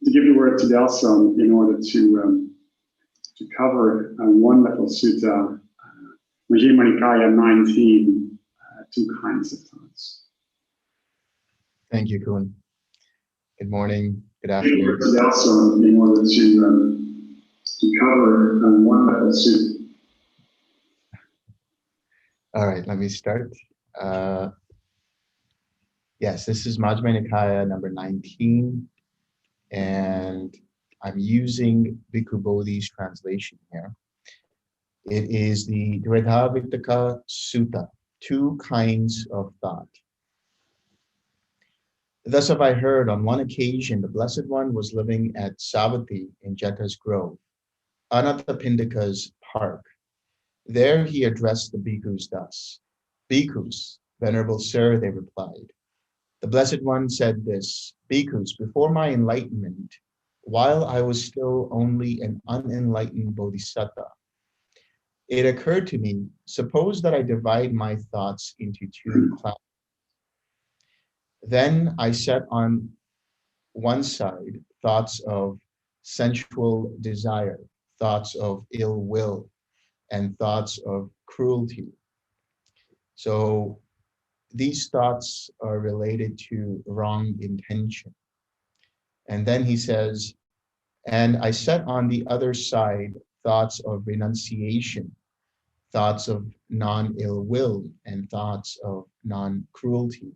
to give the word to Delson in order to cover one little sutta, Majjhima Nikaya 19, two kinds of thoughts. Thank you, Kuhn. Good morning, good afternoon. Delson in order to cover one little sutta. All right, let me start. Yes, this is Majjhima Nikaya number 19, and I'm using Bhikkhu Bodhi's translation here. It is the Dveda Vittaka Sutta, two kinds of thought. Thus have I heard on one occasion the Blessed One was living at Savatthi in Jeta's Grove, Anathapindika's park. There he addressed the bhikkhus thus. Bhikkhus, Venerable Sir, they replied. The Blessed One said this, Bhikkhus, before my enlightenment, while I was still only an unenlightened bodhisattva, it occurred to me, suppose that I divide my thoughts into two classes. Then I set on one side thoughts of sensual desire, thoughts of ill will, and thoughts of cruelty. So these thoughts are related to wrong intention. And then he says, and I set on the other side thoughts of renunciation, thoughts of non-ill will, and thoughts of non-cruelty.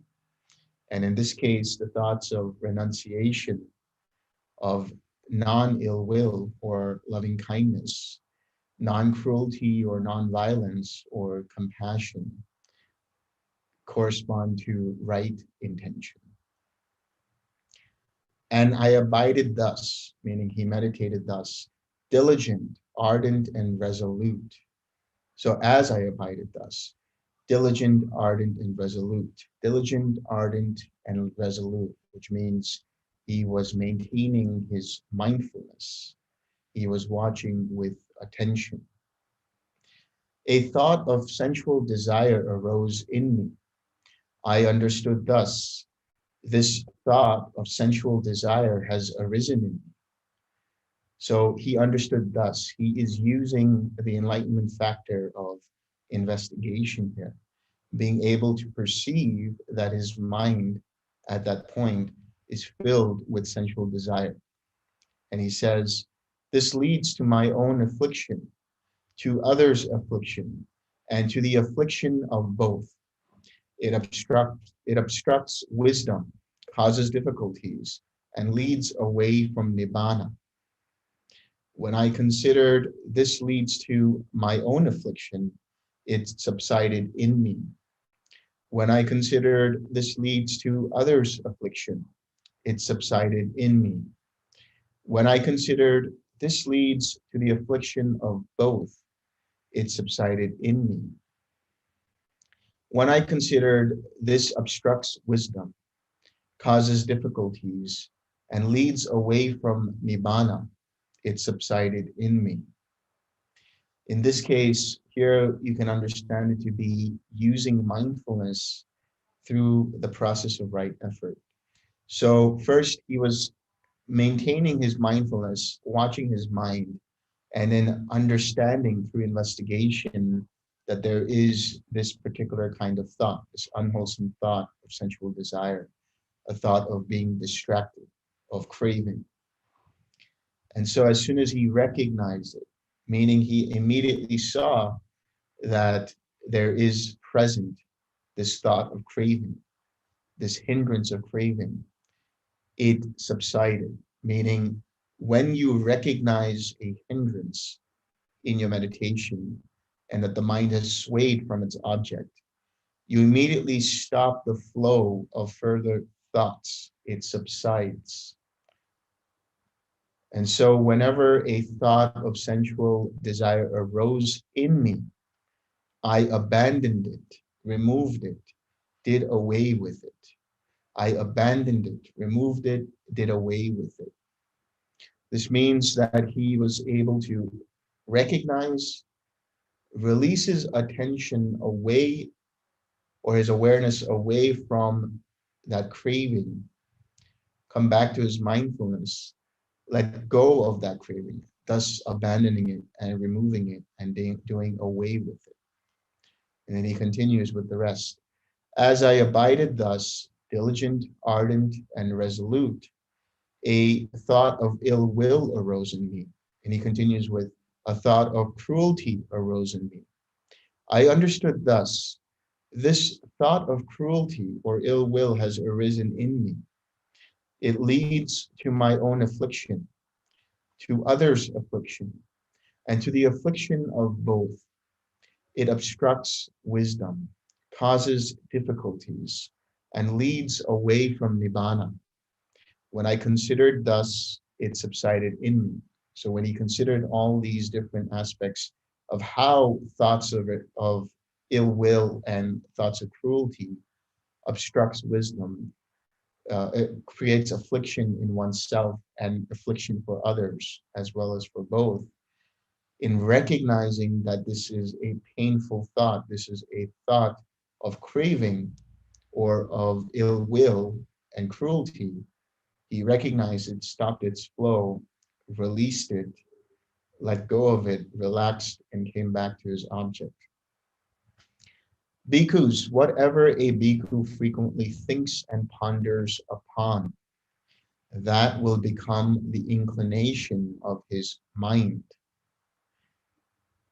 And in this case, the thoughts of renunciation, of non-ill will or loving kindness, non-cruelty or non-violence or compassion correspond to right intention. And I abided thus, meaning he meditated thus, diligent, ardent, and resolute. So as I abided thus, diligent, ardent, and resolute. Diligent, ardent, and resolute, which means he was maintaining his mindfulness. He was watching with attention. A thought of sensual desire arose in me. I understood thus, this thought of sensual desire has arisen in me. So he understood thus, he is using the enlightenment factor of investigation here, being able to perceive that his mind at that point is filled with sensual desire. And he says, this leads to my own affliction, to others' affliction, and to the affliction of both. It obstructs wisdom, causes difficulties, and leads away from nibbana. When I considered this leads to my own affliction, it subsided in me. When I considered this leads to others' affliction, it subsided in me. When I considered this leads to the affliction of both, it subsided in me. When I considered this obstructs wisdom, causes difficulties, and leads away from nibbana, it subsided in me. In this case, here you can understand it to be using mindfulness through the process of right effort. So first he was maintaining his mindfulness, watching his mind, and then understanding through investigation that there is this particular kind of thought, this unwholesome thought of sensual desire, a thought of being distracted, of craving. And so as soon as he recognized it, meaning he immediately saw that there is present this thought of craving, this hindrance of craving, it subsided, meaning when you recognize a hindrance in your meditation and that the mind has swayed from its object, you immediately stop the flow of further thoughts. It subsides. And so whenever a thought of sensual desire arose in me, I abandoned it, removed it, did away with it. I abandoned it, removed it, did away with it. This means that he was able to recognize, release his attention away, or his awareness away from that craving, come back to his mindfulness, let go of that craving, thus abandoning it and removing it and doing away with it. And then he continues with the rest. As I abided thus, diligent, ardent, and resolute, a thought of ill will arose in me. And he continues with, a thought of cruelty arose in me. I understood thus, this thought of cruelty or ill will has arisen in me. It leads to my own affliction, to others' affliction, and to the affliction of both. It obstructs wisdom, causes difficulties, and leads away from nibbana. When I considered thus, it subsided in me. So when he considered all these different aspects of how thoughts of ill will and thoughts of cruelty obstructs wisdom, it creates affliction in oneself and affliction for others, as well as for both. In recognizing that this is a painful thought, this is a thought of craving or of ill will and cruelty, he recognized it, stopped its flow, released it, let go of it, relaxed, and came back to his object. Bhikkhus, whatever a bhikkhu frequently thinks and ponders upon, that will become the inclination of his mind.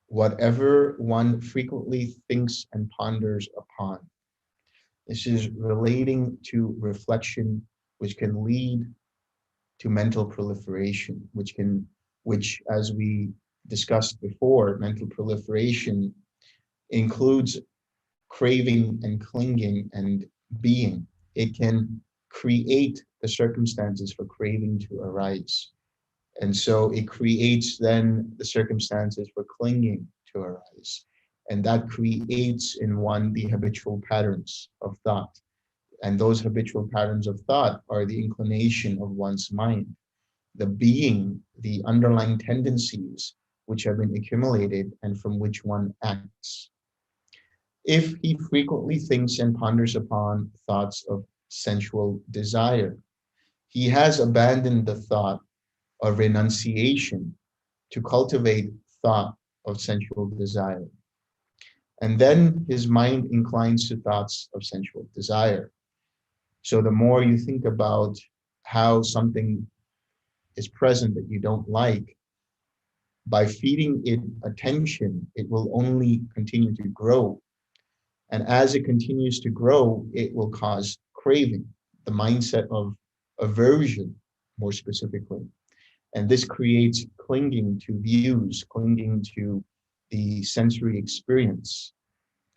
Whatever one frequently thinks and ponders upon. This is relating to reflection, which can lead to mental proliferation, which as we discussed before, mental proliferation includes craving and clinging and being. It can create the circumstances for craving to arise. And so it creates then the circumstances for clinging to arise. And that creates in one the habitual patterns of thought. And those habitual patterns of thought are the inclination of one's mind, the being, the underlying tendencies which have been accumulated and from which one acts. If he frequently thinks and ponders upon thoughts of sensual desire, he has abandoned the thought of renunciation to cultivate thought of sensual desire. And then his mind inclines to thoughts of sensual desire. So the more you think about how something is present that you don't like, by feeding it attention, it will only continue to grow. And as it continues to grow, it will cause craving, the mindset of aversion, more specifically. And this creates clinging to views, clinging to the sensory experience,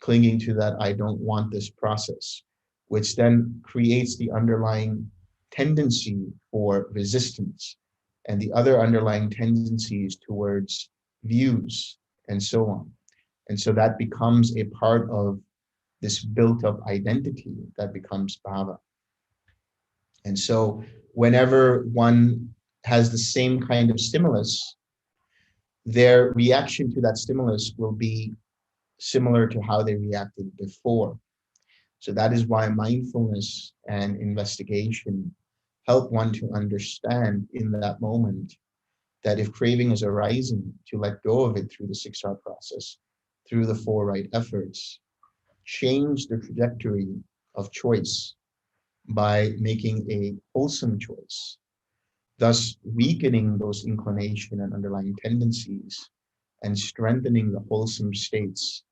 clinging to that I don't want this process, which then creates the underlying tendency for resistance and the other underlying tendencies towards views and so on. And so that becomes a part of this built up identity that becomes bhava. And so whenever one has the same kind of stimulus, their reaction to that stimulus will be similar to how they reacted before. So that is why mindfulness and investigation help one to understand in that moment that if craving is arising, to let go of it through the 6R process, through the 4 right efforts, change the trajectory of choice by making a wholesome choice, thus weakening those inclination and underlying tendencies and strengthening the wholesome states,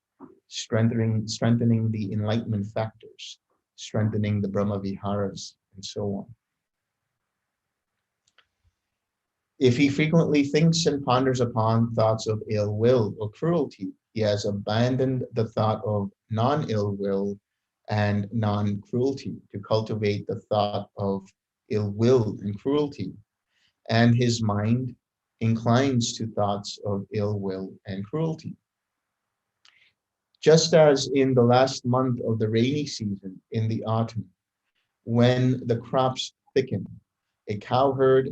strengthening the enlightenment factors, strengthening the Brahma Viharas, and so on. If he frequently thinks and ponders upon thoughts of ill will or cruelty, he has abandoned the thought of non-ill will and non-cruelty to cultivate the thought of ill will and cruelty, and his mind inclines to thoughts of ill will and cruelty. Just as in the last month of the rainy season in the autumn, when the crops thicken, a cowherd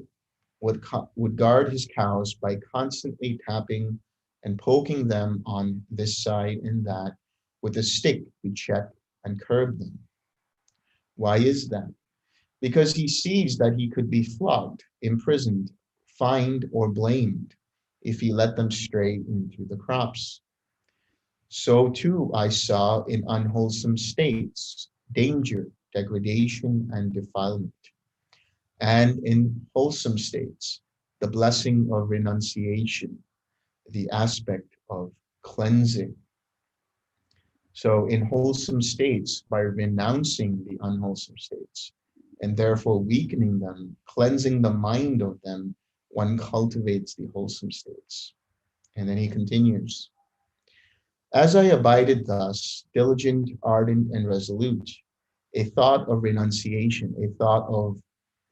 would guard his cows by constantly tapping and poking them on this side and that with a stick to check and curb them. Why is that? Because he sees that he could be flogged, imprisoned fined or blamed if he let them stray into the crops. So too I saw in unwholesome states danger, degradation, and defilement, and in wholesome states the blessing of renunciation, the aspect of cleansing. So in wholesome states, by renouncing the unwholesome states, and therefore weakening them, cleansing the mind of them, one cultivates the wholesome states. And then he continues, as I abided thus, diligent, ardent, and resolute, a thought of renunciation, a thought of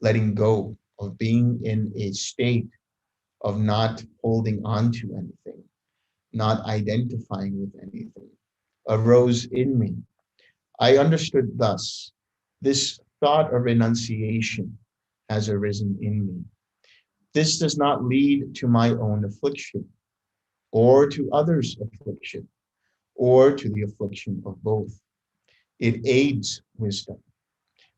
letting go, of being in a state of not holding on to anything, not identifying with anything, arose in me. I understood thus, this thought of renunciation has arisen in me. This does not lead to my own affliction, or to others' affliction, or to the affliction of both. It aids wisdom,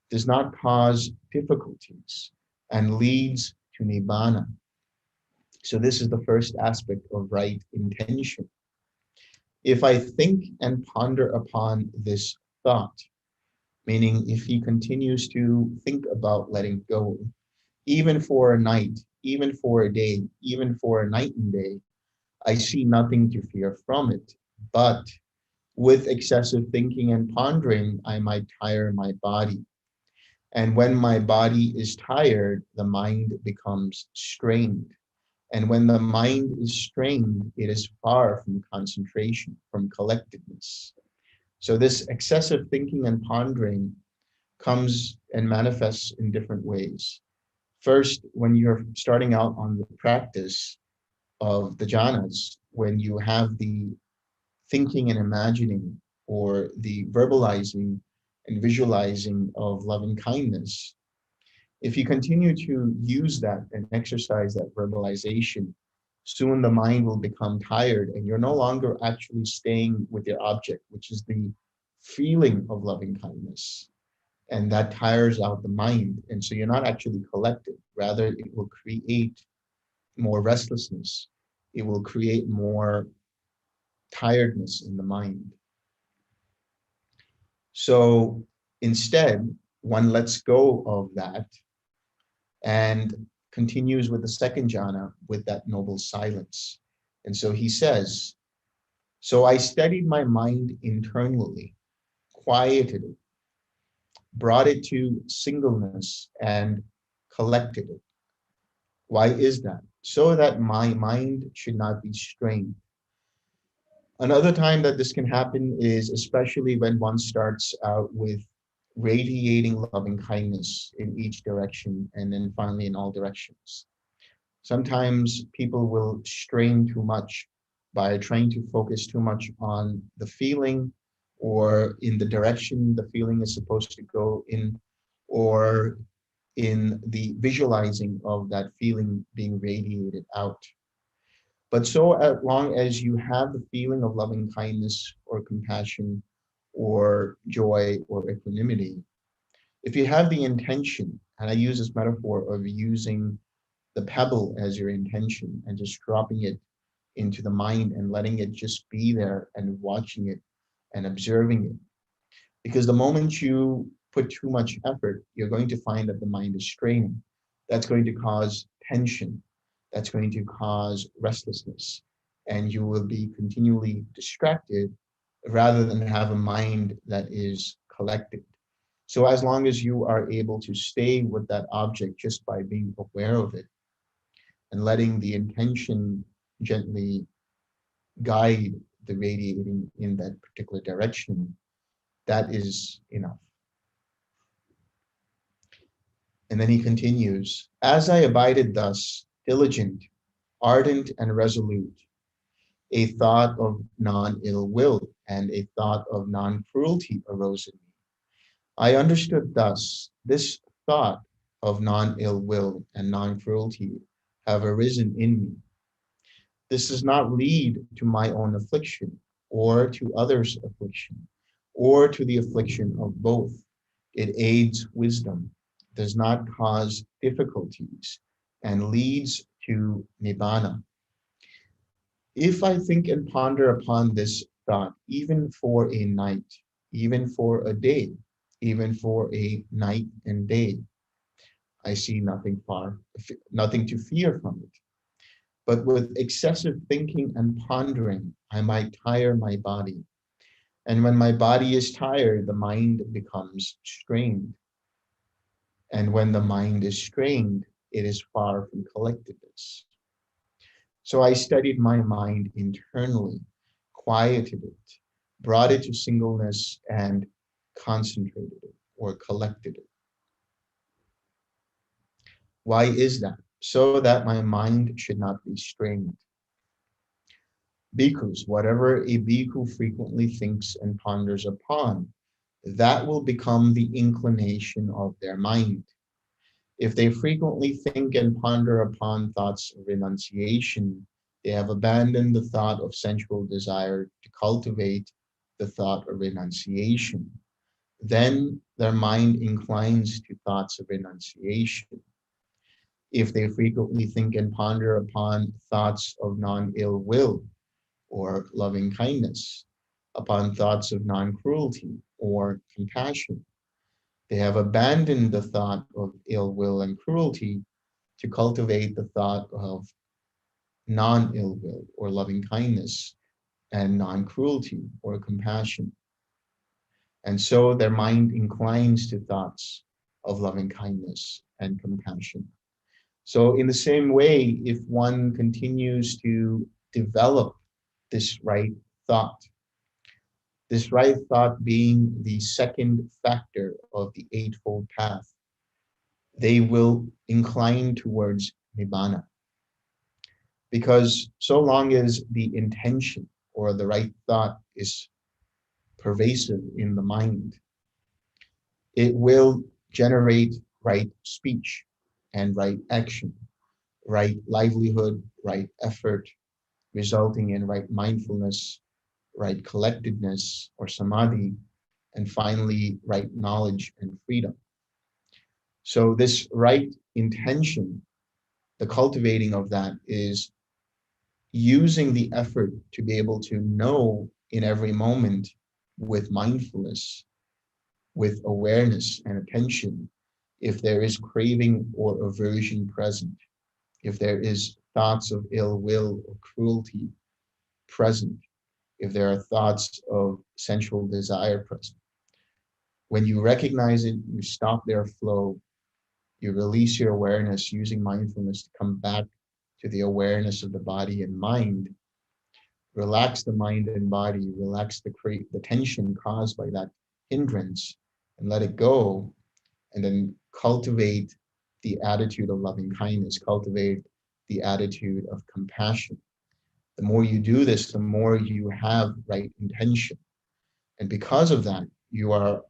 does not cause difficulties, and leads to nibbana. So this is the first aspect of right intention. If I think and ponder upon this thought, meaning if he continues to think about letting go, even for a night, even for a day, even for a night and day, I see nothing to fear from it. But with excessive thinking and pondering, I might tire my body. And when my body is tired, the mind becomes strained. And when the mind is strained, it is far from concentration, from collectedness. So this excessive thinking and pondering comes and manifests in different ways. First, when you're starting out on the practice of the jhanas, when you have the thinking and imagining or the verbalizing and visualizing of loving kindness, if you continue to use that and exercise that verbalization, soon the mind will become tired and you're no longer actually staying with your object, which is the feeling of loving kindness. And that tires out the mind. And so you're not actually collected. Rather, it will create more restlessness. It will create more tiredness in the mind. So instead, one lets go of that and continues with the second jhana with that noble silence. And so he says, so I steadied my mind internally, quieted it, brought it to singleness, and collected it. Why is that? So that my mind should not be strained. Another time that this can happen is especially when one starts out with radiating loving kindness in each direction and then finally in all directions. Sometimes people will strain too much by trying to focus too much on the feeling or in the direction the feeling is supposed to go in, or in the visualizing of that feeling being radiated out. But so as long as you have the feeling of loving kindness or compassion or joy or equanimity, if you have the intention, and I use this metaphor of using the pebble as your intention and just dropping it into the mind and letting it just be there and watching it and observing it. Because the moment you put too much effort, you're going to find that the mind is straining. That's going to cause tension. That's going to cause restlessness. And you will be continually distracted rather than have a mind that is collected. So as long as you are able to stay with that object just by being aware of it and letting the intention gently guide the radiating in that particular direction, that is enough. And then he continues, as I abided thus, diligent, ardent, and resolute, a thought of non-ill will and a thought of non-cruelty arose in me. I understood thus, this thought of non-ill will and non-cruelty have arisen in me. This does not lead to my own affliction, or to others' affliction, or to the affliction of both. It aids wisdom, does not cause difficulties, and leads to Nibbana. If I think and ponder upon this thought, even for a night, even for a day, even for a night and day, I see nothing to fear from it. But with excessive thinking and pondering, I might tire my body. And when my body is tired, the mind becomes strained. And when the mind is strained, it is far from collectedness. So I studied my mind internally, quieted it, brought it to singleness, and concentrated it or collected it. Why is that? So that my mind should not be strained. Bhikkhus, whatever a bhikkhu frequently thinks and ponders upon, that will become the inclination of their mind. If they frequently think and ponder upon thoughts of renunciation, they have abandoned the thought of sensual desire to cultivate the thought of renunciation. Then their mind inclines to thoughts of renunciation. If they frequently think and ponder upon thoughts of non-ill will or loving kindness, upon thoughts of non-cruelty or compassion, they have abandoned the thought of ill will and cruelty to cultivate the thought of non-ill will or loving kindness and non-cruelty or compassion. And so their mind inclines to thoughts of loving kindness and compassion. So in the same way, if one continues to develop this right thought being the second factor of the Eightfold Path, they will incline towards Nibbana. Because so long as the intention or the right thought is pervasive in the mind, it will generate right speech and right action, right livelihood, right effort, resulting in right mindfulness, right collectedness or samadhi, and finally, right knowledge and freedom. So this right intention, the cultivating of that is using the effort to be able to know in every moment with mindfulness, with awareness and attention, if there is craving or aversion present, if there is thoughts of ill will or cruelty present, if there are thoughts of sensual desire present. When you recognize it, you stop their flow, you release your awareness using mindfulness to come back to the awareness of the body and mind. Relax the mind and body, relax the tension caused by that hindrance and let it go, and then cultivate the attitude of loving kindness, cultivate the attitude of compassion. The more you do this, the more you have right intention. And because of that, you are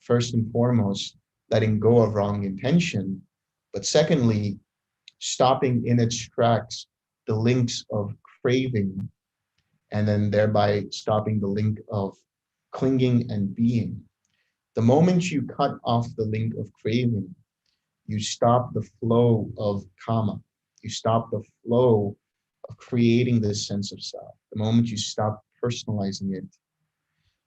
first and foremost letting go of wrong intention, but secondly, stopping in its tracks the links of craving, and then thereby stopping the link of clinging and being. The moment you cut off the link of craving, you stop the flow of karma. You stop the flow of creating this sense of self. The moment you stop personalizing it,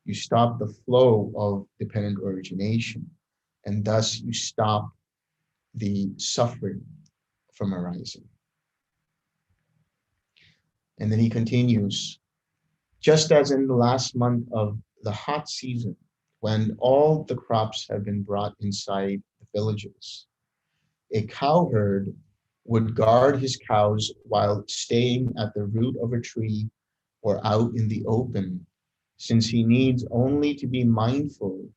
you stop the flow of dependent origination, and thus you stop the suffering from arising. And then he continues, just as in the last month of the hot season, when all the crops have been brought inside the villages, a cowherd would guard his cows while staying at the root of a tree or out in the open, since he needs only to be mindful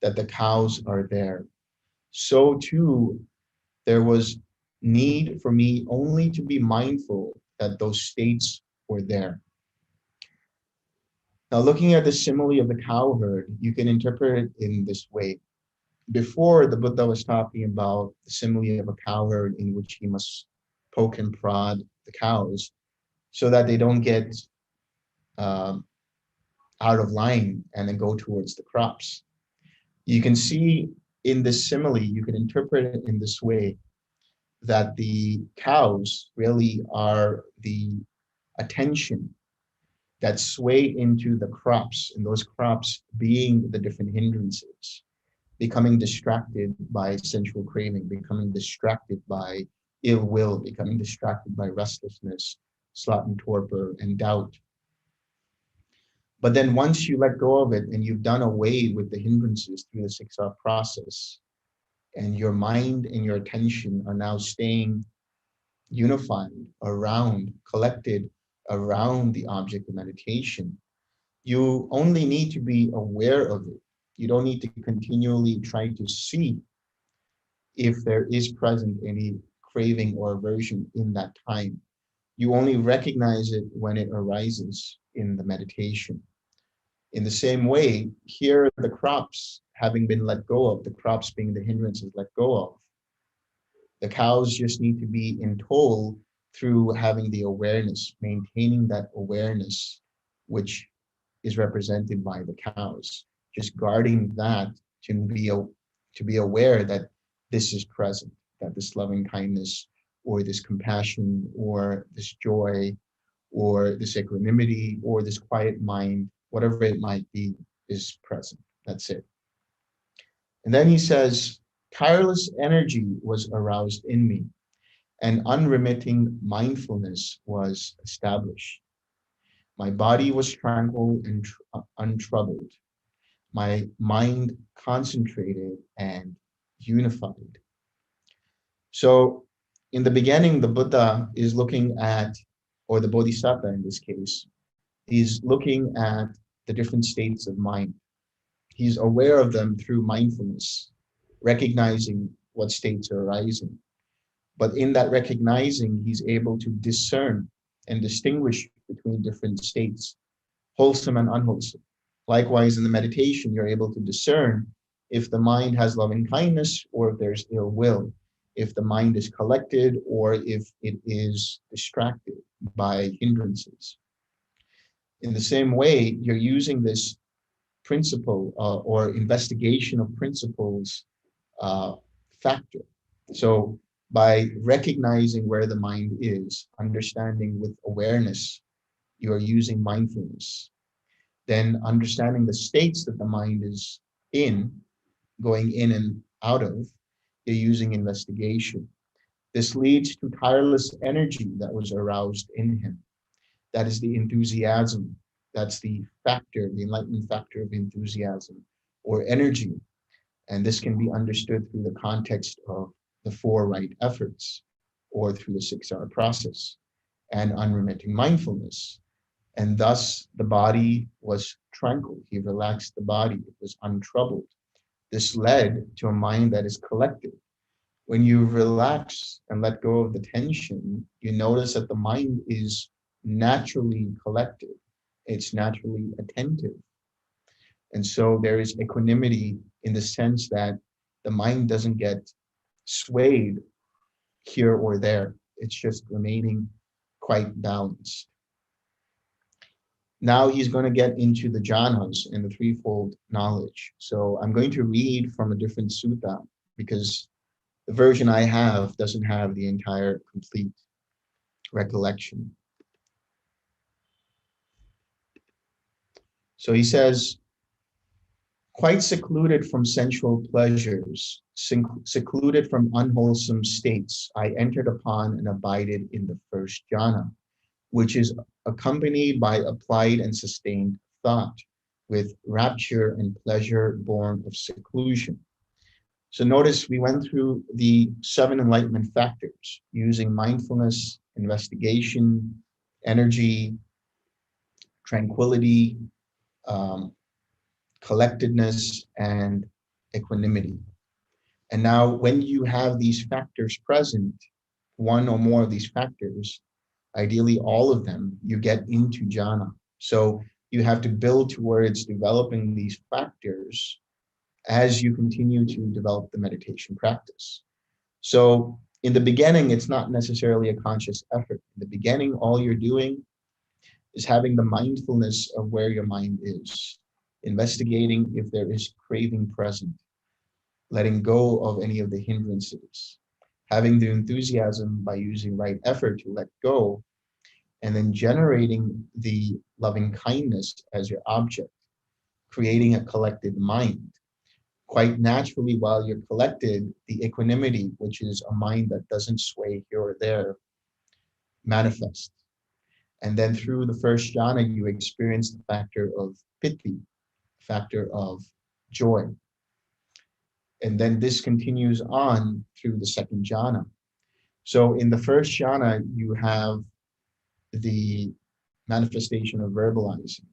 that the cows are there. So too, there was need for me only to be mindful that those states were there. Now, looking at the simile of the cowherd, you can interpret it in this way. Before, the Buddha was talking about the simile of a cowherd in which he must poke and prod the cows so that they don't get out of line and then go towards the crops. You can see in this simile, you can interpret it in this way. that the cows really are the attention that sway into the crops, and those crops being the different hindrances, becoming distracted by sensual craving, becoming distracted by ill will, becoming distracted by restlessness, sloth and torpor, and doubt. But then once you let go of it and you've done away with the hindrances through the 6R process, and your mind and your attention are now staying unified around, collected around the object of meditation, you only need to be aware of it. You don't need to continually try to see if there is present any craving or aversion in that time. You only recognize it when it arises in the meditation. In the same way, here the crops having been let go of, the crops being the hindrances let go of, the cows just need to be in toll through having the awareness, maintaining that awareness, which is represented by the cows, just guarding that to be aware that this is present, that this loving kindness or this compassion or this joy or this equanimity or this quiet mind, whatever it might be, is present. That's it. And then he says, tireless energy was aroused in me, and unremitting mindfulness was established. My body was tranquil and untroubled. My mind concentrated and unified. So in the beginning, the Buddha is looking at, or the Bodhisattva in this case, he's looking at the different states of mind. He's aware of them through mindfulness, recognizing what states are arising. But in that recognizing, he's able to discern and distinguish between different states, wholesome and unwholesome. Likewise, in the meditation, you're able to discern if the mind has loving kindness or if there's ill will, if the mind is collected or if it is distracted by hindrances. In the same way, you're using this principle or investigation of principles factor. So by recognizing where the mind is, understanding with awareness, you are using mindfulness. Then understanding the states that the mind is in, going in and out of, you're using investigation. This leads to tireless energy that was aroused in him. That is the enthusiasm. That's the factor, the enlightenment factor of enthusiasm or energy. And this can be understood through the context of the 4 right efforts or through the 6R process and unremitting mindfulness. And thus the body was tranquil. He relaxed the body. It was untroubled. This led to a mind that is collected. When you relax and let go of the tension, you notice that the mind is naturally collected. It's naturally attentive. And so there is equanimity in the sense that the mind doesn't get swayed here or there. It's just remaining quite balanced. Now he's going to get into the jhanas and the threefold knowledge. So I'm going to read from a different sutta because the version I have doesn't have the entire complete recollection. So he says, quite secluded from sensual pleasures, secluded from unwholesome states, I entered upon and abided in the first jhana, which is accompanied by applied and sustained thought, with rapture and pleasure born of seclusion. So notice we went through the 7 enlightenment factors using mindfulness, investigation, energy, tranquility, collectedness, and equanimity. And now when you have these factors present, one or more of these factors, ideally all of them, you get into jhana. So you have to build towards developing these factors as you continue to develop the meditation practice. So in the beginning, it's not necessarily a conscious effort. In the beginning, all you're doing is having the mindfulness of where your mind is, investigating if there is craving present, letting go of any of the hindrances, having the enthusiasm by using right effort to let go, and then generating the loving kindness as your object, creating a collected mind. Quite naturally, while you're collected, the equanimity, which is a mind that doesn't sway here or there, manifests. And then through the first jhana, you experience the factor of piti, factor of joy. And then this continues on through the second jhana. So in the first jhana, you have the manifestation of verbalizing,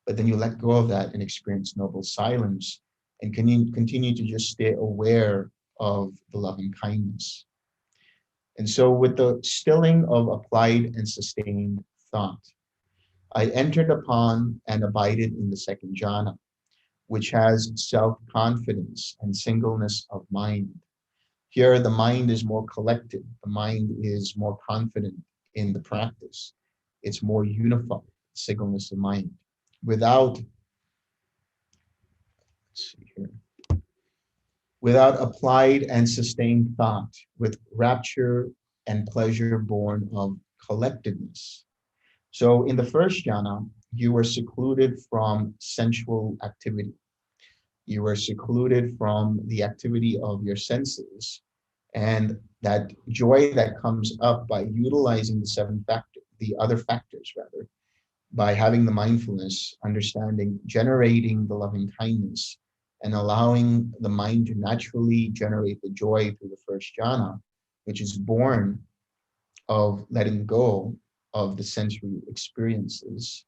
but then you let go of that and experience noble silence and continue to just stay aware of the loving kindness. And so with the stilling of applied and sustained thought, I entered upon and abided in the second jhana, which has self-confidence and singleness of mind. Here, the mind is more collected. The mind is more confident in the practice. It's more unified, singleness of mind. Without, let's see here, without applied and sustained thought, with rapture and pleasure born of collectedness. So in the first jhana, you were secluded from sensual activity. You were secluded from the activity of your senses, and that joy that comes up by utilizing the other factors rather, by having the mindfulness, understanding, generating the loving kindness, and allowing the mind to naturally generate the joy through the first jhana, which is born of letting go of the sensory experiences.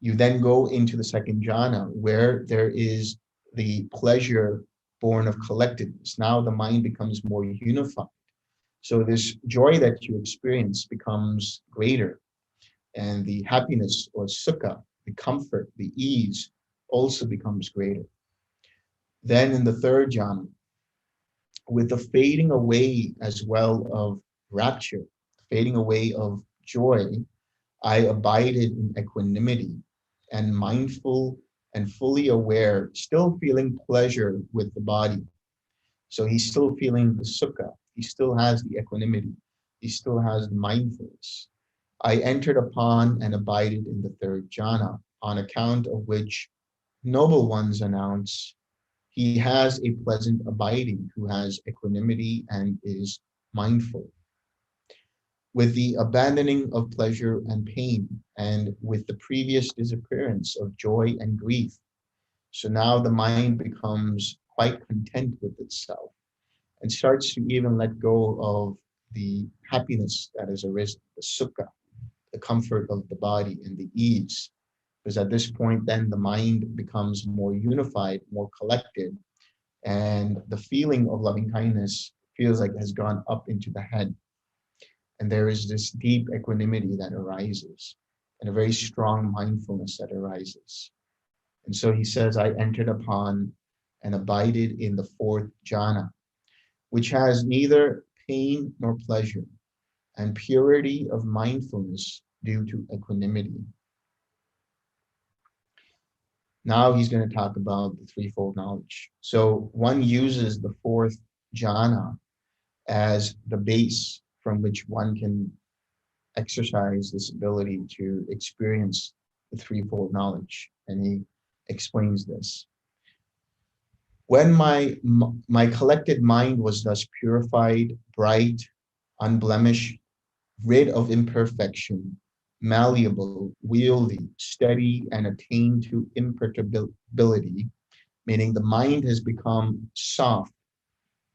You then go into the second jhana, where there is the pleasure born of collectedness. Now the mind becomes more unified. So this joy that you experience becomes greater, and the happiness or sukha, the comfort, the ease, also becomes greater. Then in the third jhana, with the fading away as well of rapture, fading away of joy, I abided in equanimity and mindful and fully aware, still feeling pleasure with the body. So he's still feeling the sukha, he still has the equanimity, he still has the mindfulness. I entered upon and abided in the third jhana, on account of which noble ones announce, he has a pleasant abiding who has equanimity and is mindful. With the abandoning of pleasure and pain, and with the previous disappearance of joy and grief, so now the mind becomes quite content with itself and starts to even let go of the happiness that has arisen, the sukha, the comfort of the body and the ease. Because at this point, then the mind becomes more unified, more collected, and the feeling of loving kindness feels like it has gone up into the head. And there is this deep equanimity that arises and a very strong mindfulness that arises. And so he says, I entered upon and abided in the fourth jhana, which has neither pain nor pleasure, and purity of mindfulness due to equanimity. Now he's going to talk about the threefold knowledge. So one uses the fourth jhana as the base from which one can exercise this ability to experience the threefold knowledge. And he explains this. When my collected mind was thus purified, bright, unblemished, rid of imperfection, malleable, wieldy, steady, and attained to imperturbability, meaning the mind has become soft,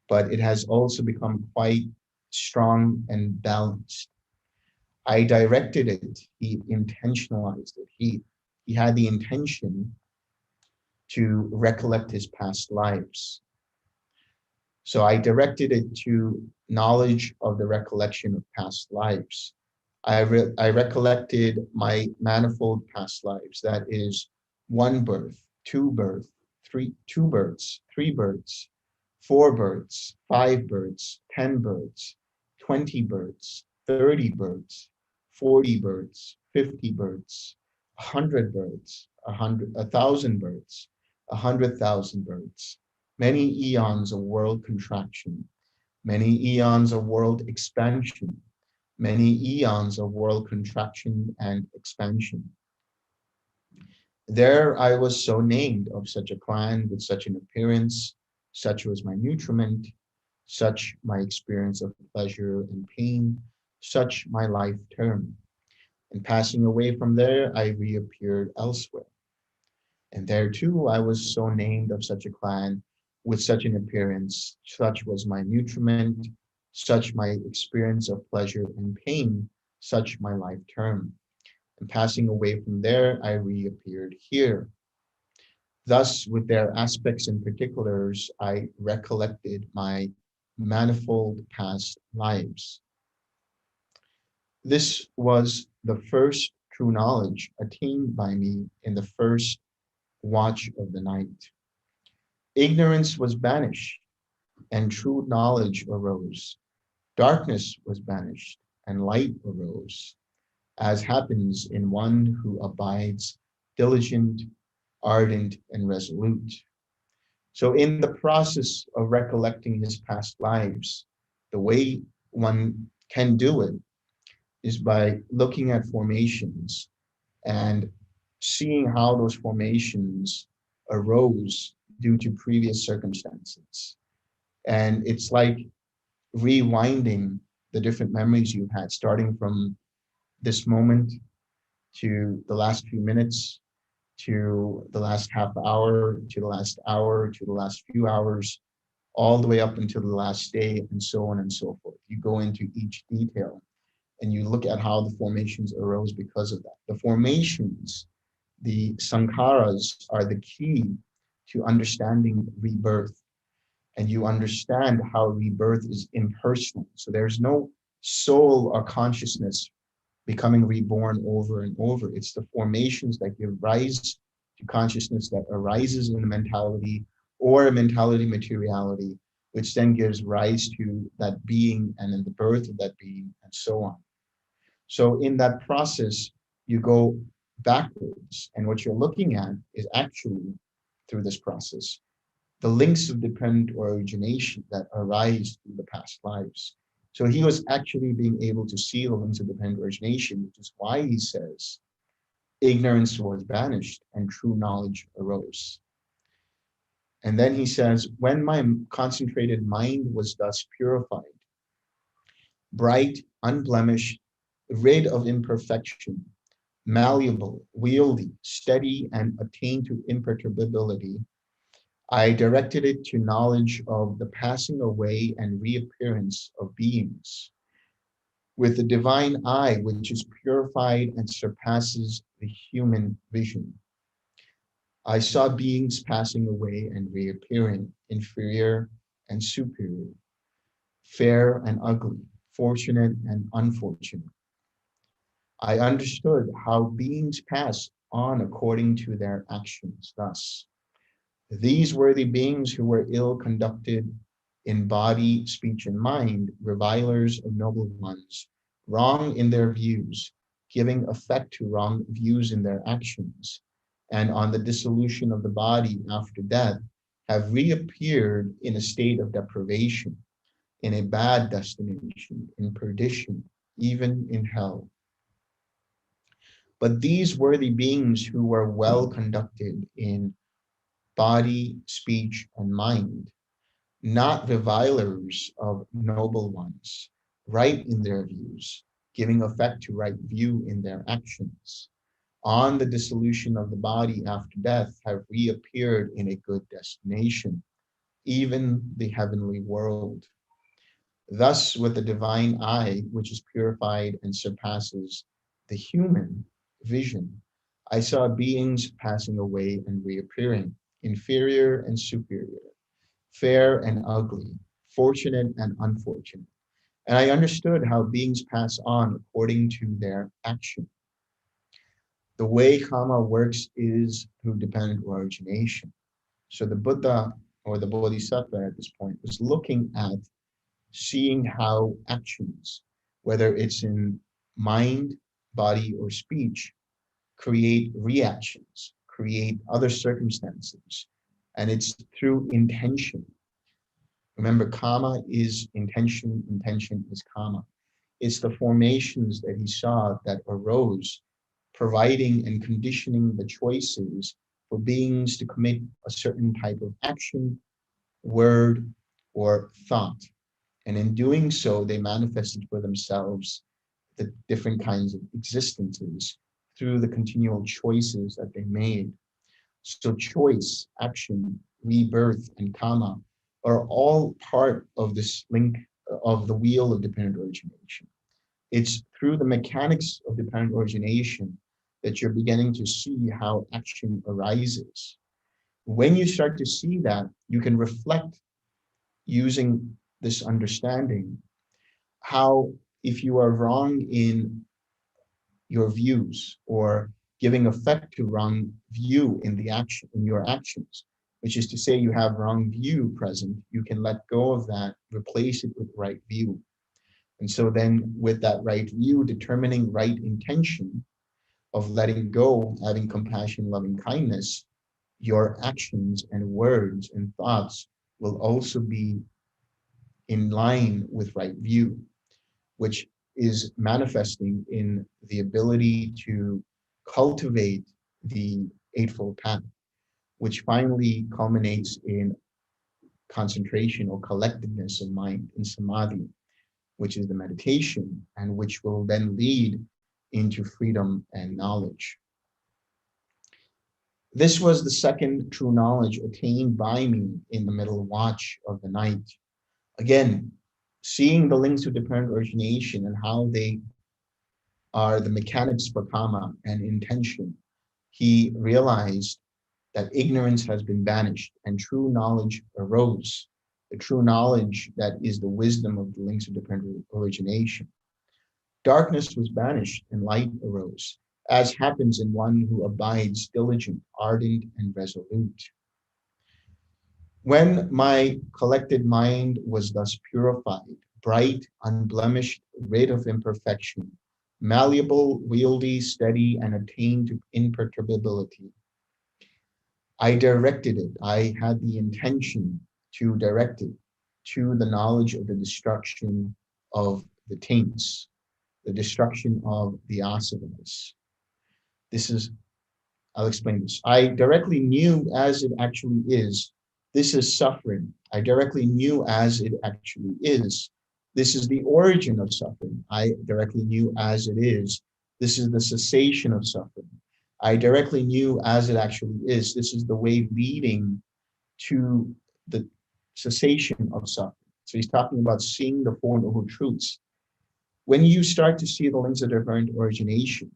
but it has also become quite strong and balanced. I directed it, he intentionalized it. He had the intention to recollect his past lives. So I directed it to knowledge of the recollection of past lives. I recollected my manifold past lives. That is one birth, two births, two births, three births, four births, five births, 10 births, 20 births, 30 births, 40 births, 50 births, 100 births, 1,000 births, 100,000 births, many eons of world contraction, many eons of world expansion, many eons of world contraction and expansion. There I was so named of such a clan with such an appearance, such was my nutriment, such my experience of pleasure and pain, such my life term. And passing away from there, I reappeared elsewhere. And there too, I was so named of such a clan with such an appearance, such was my nutriment, such my experience of pleasure and pain, such my life term. And passing away from there, I reappeared here. Thus, with their aspects and particulars, I recollected my manifold past lives. This was the first true knowledge attained by me in the first watch of the night. Ignorance was banished, and true knowledge arose. Darkness was banished, and light arose, as happens in one who abides diligent, ardent, and resolute. So in the process of recollecting his past lives, the way one can do it is by looking at formations and seeing how those formations arose due to previous circumstances. And it's like rewinding the different memories you've had, starting from this moment to the last few minutes, to the last half hour, to the last hour, to the last few hours, all the way up until the last day, and so on and so forth. You go into each detail and you look at how the formations arose because of that. The formations, the sankharas, are the key to understanding rebirth. And you understand how rebirth is impersonal. So there's no soul or consciousness becoming reborn over and over. It's the formations that give rise to consciousness that arises in the mentality or a mentality materiality, which then gives rise to that being and then the birth of that being and so on. So in that process, you go backwards. And what you're looking at is actually, through this process, the links of dependent origination that arise through the past lives. So he was actually being able to see the links of dependent origination, which is why he says, ignorance was banished and true knowledge arose. And then he says, when my concentrated mind was thus purified, bright, unblemished, rid of imperfection, malleable, wieldy, steady, and attained to imperturbability, I directed it to knowledge of the passing away and reappearance of beings. With the divine eye, which is purified and surpasses the human vision, I saw beings passing away and reappearing, inferior and superior, fair and ugly, fortunate and unfortunate. I understood how beings pass on according to their actions. Thus, these worthy beings who were ill conducted in body, speech, and mind, revilers of noble ones, wrong in their views, giving effect to wrong views in their actions, and on the dissolution of the body after death, have reappeared in a state of deprivation, in a bad destination, in perdition, even in hell. But these worthy beings who were well conducted in body, speech, and mind, not revilers of noble ones, right in their views, giving effect to right view in their actions, on the dissolution of the body after death, have reappeared in a good destination, even the heavenly world. Thus, with the divine eye, which is purified and surpasses the human vision, I saw beings passing away and reappearing, inferior and superior, fair and ugly, fortunate and unfortunate. And I understood how beings pass on according to their action. The way karma works is through dependent origination. So the Buddha or the Bodhisattva at this point was looking at seeing how actions, whether it's in mind, body, or speech, create reactions, create other circumstances. And it's through intention. Remember, karma is intention, intention is karma. It's the formations that he saw that arose, providing and conditioning the choices for beings to commit a certain type of action, word, or thought. And in doing so, they manifested for themselves the different kinds of existences through the continual choices that they made. So choice, action, rebirth, and karma are all part of this link of the wheel of dependent origination. It's through the mechanics of dependent origination that you're beginning to see how action arises. When you start to see that, you can reflect using this understanding how if you are wrong in your views or giving effect to wrong view in the action in your actions, which is to say you have wrong view present, you can let go of that, replace it with right view. And so then with that right view, determining right intention of letting go, having compassion, loving kindness, your actions and words and thoughts will also be in line with right view, which is manifesting in the ability to cultivate the Eightfold Path, which finally culminates in concentration or collectedness of mind in samadhi, which is the meditation, and which will then lead into freedom and knowledge. This was the second true knowledge attained by me in the middle watch of the night. Again, seeing the links to dependent origination and how they are the mechanics for karma and intention, he realized that ignorance has been banished and true knowledge arose, the true knowledge that is the wisdom of the links of dependent origination. Darkness was banished and light arose, as happens in one who abides diligent, ardent, and resolute. When my collected mind was thus purified, bright, unblemished, rid of imperfection, malleable, wieldy, steady, and attained to imperturbability, I directed it, I had the intention to direct it to the knowledge of the destruction of the taints, the destruction of the asavas. This is, I'll explain this. I directly knew as it actually is, this is suffering. I directly knew as it actually is, this is the origin of suffering. I directly knew as it is, this is the cessation of suffering. I directly knew as it actually is, this is the way leading to the cessation of suffering. So he's talking about seeing the Four Noble Truths. When you start to see the links of dependent origination,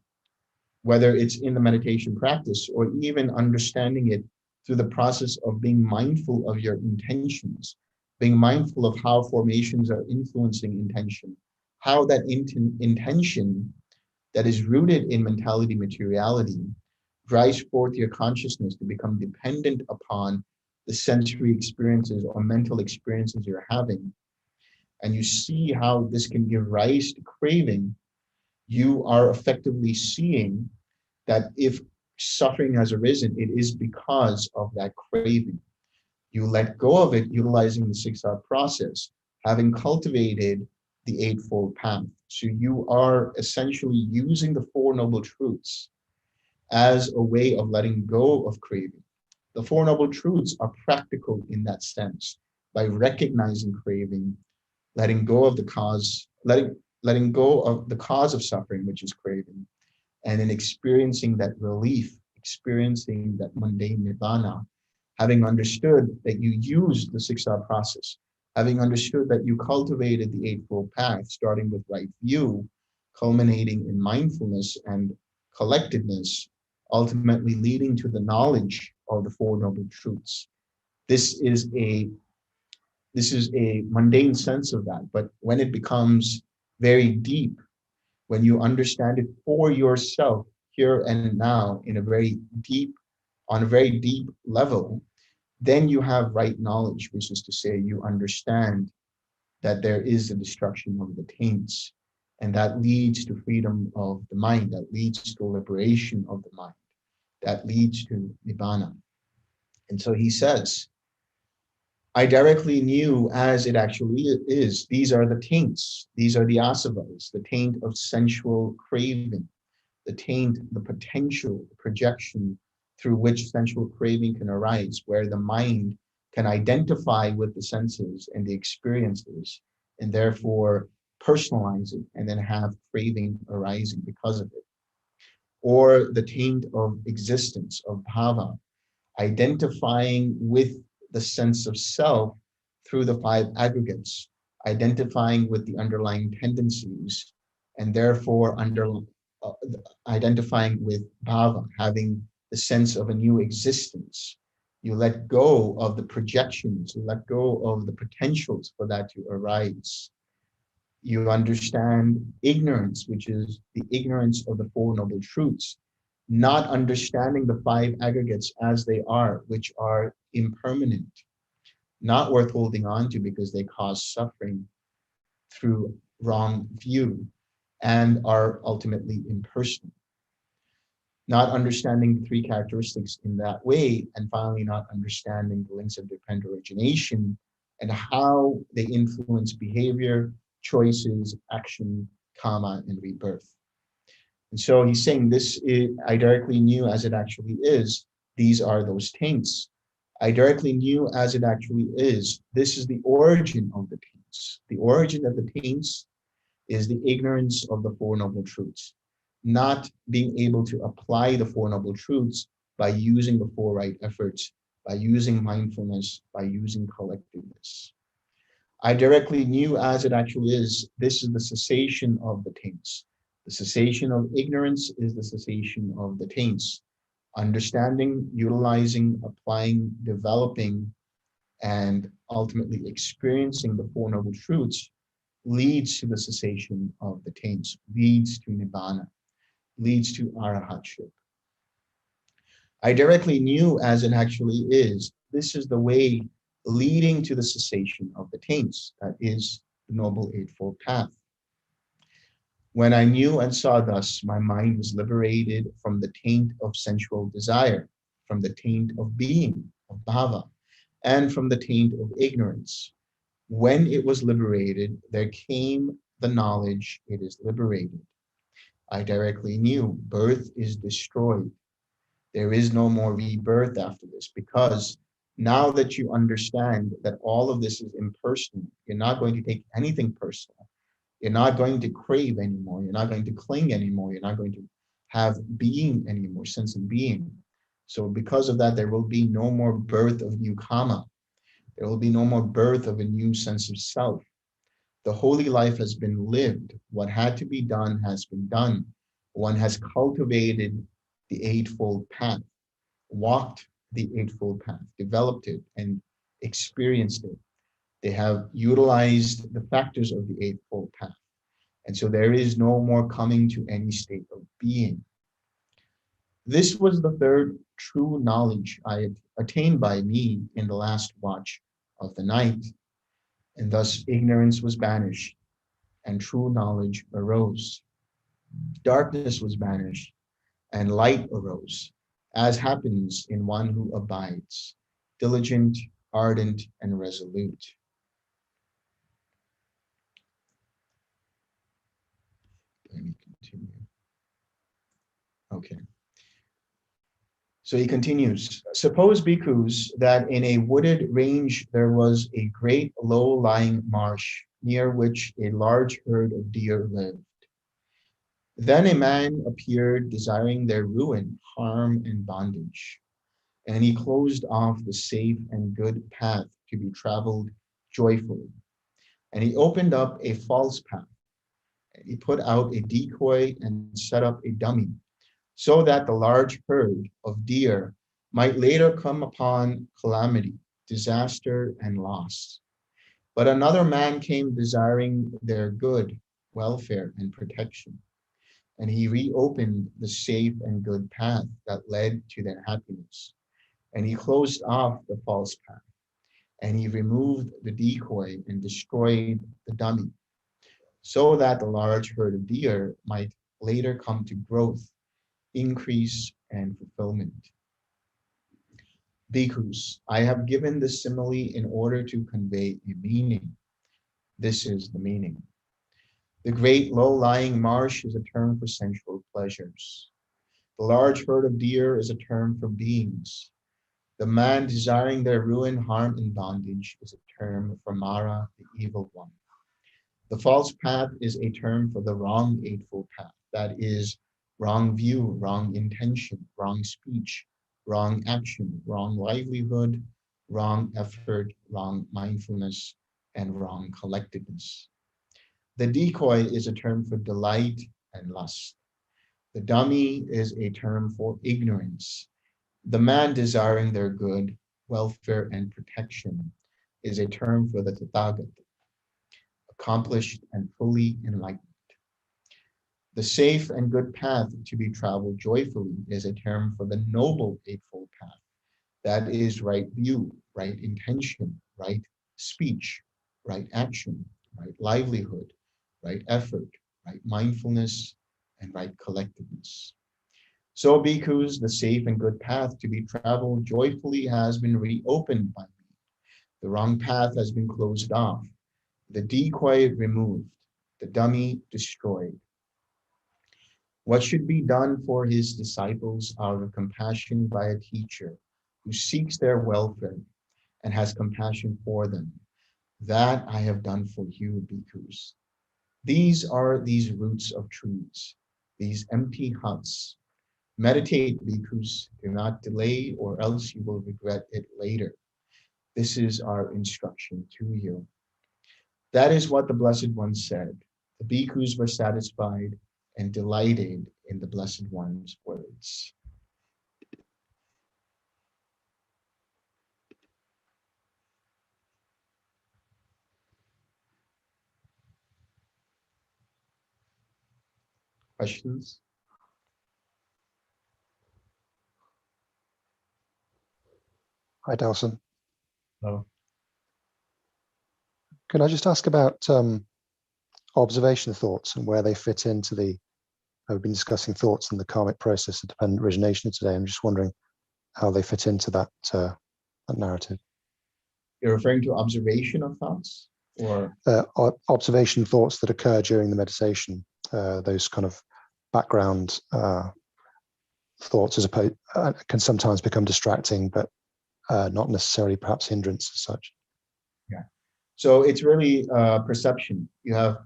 whether it's in the meditation practice or even understanding it through the process of being mindful of your intentions, being mindful of how formations are influencing intention, how that intention that is rooted in mentality materiality drives forth your consciousness to become dependent upon the sensory experiences or mental experiences you're having, and you see how this can give rise to craving, you are effectively seeing that if suffering has arisen, it is because of that craving. You let go of it utilizing the 6R process, having cultivated the Eightfold Path. So you are essentially using the Four Noble Truths as a way of letting go of craving. The Four Noble Truths are practical in that sense. By recognizing craving, letting go of the cause, letting go of the cause of suffering, which is craving, and in experiencing that relief, experiencing that mundane nibbana, having understood that you used the 6R process, having understood that you cultivated the Eightfold Path, starting with right view, culminating in mindfulness and collectedness, ultimately leading to the knowledge of the Four Noble Truths. This is a mundane sense of that, but when it becomes very deep, when you understand it for yourself here and now on a very deep level, then you have right knowledge, which is to say you understand that there is a destruction of the taints, and that leads to freedom of the mind, that leads to liberation of the mind, that leads to nibbana. And so he says, I directly knew as it actually is. These are the taints. These are the asavas, the taint of sensual craving, the taint, the potential projection through which sensual craving can arise, where the mind can identify with the senses and the experiences, and therefore personalize it and then have craving arising because of it. Or the taint of existence, of bhava, identifying with the sense of self through the five aggregates, identifying with the underlying tendencies, and therefore uh, identifying with bhava, having the sense of a new existence. You let go of the projections, you let go of the potentials for that to arise. You understand ignorance, which is the ignorance of the Four Noble Truths, not understanding the five aggregates as they are, which are impermanent, not worth holding on to because they cause suffering through wrong view and are ultimately impersonal. Not understanding the three characteristics in that way, and finally not understanding the links of dependent origination and how they influence behavior, choices, action, karma, and rebirth. And so he's saying this is, I directly knew as it actually is, these are those taints. I directly knew as it actually is, this is the origin of the taints. The origin of the taints is the ignorance of the Four Noble Truths, not being able to apply the Four Noble Truths by using the four right efforts, by using mindfulness, by using collectiveness. I directly knew as it actually is, this is the cessation of the taints. The cessation of ignorance is the cessation of the taints. Understanding, utilizing, applying, developing, and ultimately experiencing the Four Noble Truths leads to the cessation of the taints, leads to nibbana, leads to arahatship. I directly knew as it actually is, this is the way leading to the cessation of the taints, that is the Noble Eightfold Path. When I knew and saw thus, my mind was liberated from the taint of sensual desire, from the taint of being, of bhava, and from the taint of ignorance. When it was liberated, there came the knowledge it is liberated. I directly knew birth is destroyed. There is no more rebirth after this, because now that you understand that all of this is impersonal, you're not going to take anything personal. You're not going to crave anymore. You're not going to cling anymore. You're not going to have being anymore, sense of being. So because of that, there will be no more birth of new karma. There will be no more birth of a new sense of self. The holy life has been lived. What had to be done has been done. One has cultivated the Eightfold Path, walked the Eightfold Path, developed it, and experienced it. They have utilized the factors of the Eightfold Path. And so there is no more coming to any state of being. This was the third true knowledge I had attained by me in the last watch of the night. And thus ignorance was banished and true knowledge arose. Darkness was banished and light arose, as happens in one who abides, diligent, ardent, and resolute. Let me continue. Okay. So he continues, suppose, bhikkhus, that in a wooded range there was a great low-lying marsh, near which a large herd of deer lived. Then a man appeared desiring their ruin, harm, and bondage, and he closed off the safe and good path to be traveled joyfully. And he opened up a false path. He put out a decoy and set up a dummy, so that the large herd of deer might later come upon calamity, disaster, and loss. But another man came desiring their good, welfare, and protection, and he reopened the safe and good path that led to their happiness. And he closed off the false path, and he removed the decoy and destroyed the dummy, so that the large herd of deer might later come to growth, increase, and fulfillment. Bhikkhus, I have given this simile in order to convey a meaning. This is the meaning. The great low-lying marsh is a term for sensual pleasures. The large herd of deer is a term for beings. The man desiring their ruin, harm, and bondage is a term for Mara, the evil one. The false path is a term for the wrong eightfold path. That is wrong view, wrong intention, wrong speech, wrong action, wrong livelihood, wrong effort, wrong mindfulness, and wrong collectedness. The decoy is a term for delight and lust. The dummy is a term for ignorance. The man desiring their good, welfare, and protection is a term for the Tathagata, accomplished and fully enlightened. The safe and good path to be traveled joyfully is a term for the noble eightfold path. That is right view, right intention, right speech, right action, right livelihood, right effort, right mindfulness, and right collectedness. So, bhikkhus, the safe and good path to be traveled joyfully has been reopened by me. The wrong path has been closed off, the decoy removed, the dummy destroyed. What should be done for his disciples out of compassion by a teacher who seeks their welfare and has compassion for them? That I have done for you, bhikkhus. These are these roots of trees, these empty huts. Meditate, bhikkhus, do not delay or else you will regret it later. This is our instruction to you. That is what the Blessed One said. The bhikkhus were satisfied and delighted in the Blessed One's words. Questions? Hi, Delson. No. Can I just ask about observation thoughts and where they fit into the, I've been discussing thoughts and the karmic process of dependent origination today. I'm just wondering how they fit into that, that narrative. You're referring to observation of thoughts? Or Observation thoughts that occur during the meditation, those kind of background thoughts as opposed, can sometimes become distracting, but not necessarily perhaps hindrance as such. Yeah. So it's really perception. You have